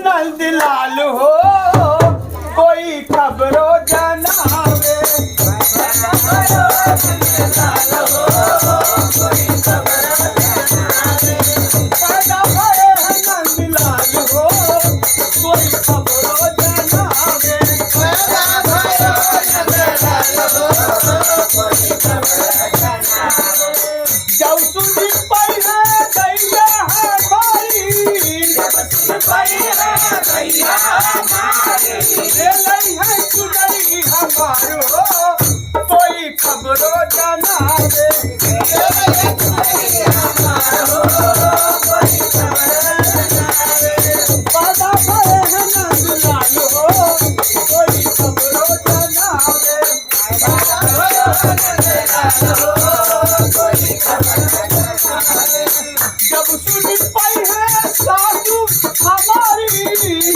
नंदलाल हो कोई खबरो जनावे पैदा भये हैं नंदलाल हो कोई खबरो जनावे जब सुनी पहिरा दैया है भाई ले लई है चुनरी हमारो कोई खबरो जनावे पैदा भये हैं नंदलाल हो कोई खबरो जनावे जब सुनी पाई है सासू हमारी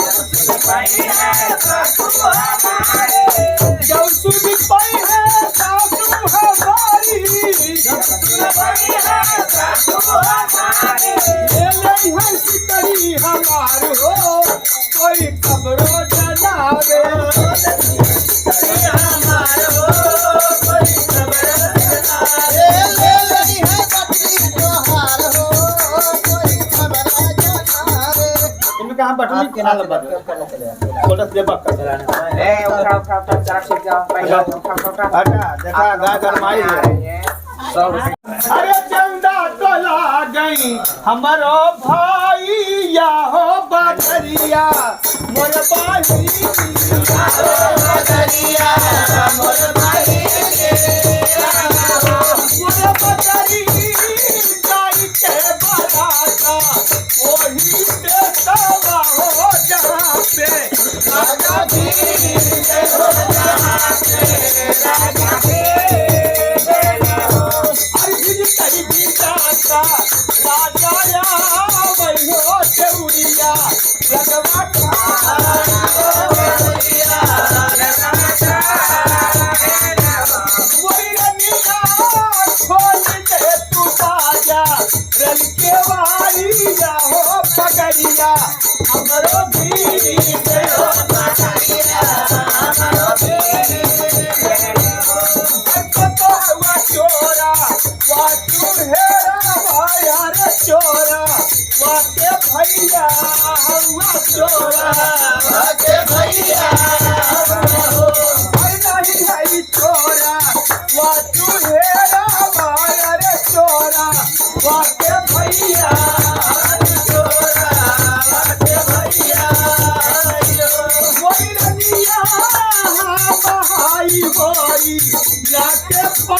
जब सुनी पाई है सासू हमारी ले लई है सिकरी हमार हो कोई खबरो जनावे कहाँ बटन के नाल बटन कोलस दे बक्का चलाने ए उठा जरा से जाओ पहले उठा हटा देखा गाय गरमाई है अरे चंदा तोला गई हमारो भाई या हो बदरिया मोर भाई बदरिया मोर भाई मोर बदरी जाई के बराता ओही पे तवा हो जहां पे राजा भी हो जहां पे राजा भी कई जाता राजा या वही हो चौड़िया लगवा वही रनिया खोल दे तू बाजा रल के वारिया हो पगड़िया हमरो बीड़ी दे हो पगड़िया हमरो बीड़ी तो हुआ चोरा वाचू हेरा भाया रे चोरा वाके भैया हुआ चोरा वाके भैया नहीं है चोरा वाचू हेरा भाया रे चोरा वाके भैया चोरा वाके भैया वही रनिया बहाई होई जाके पा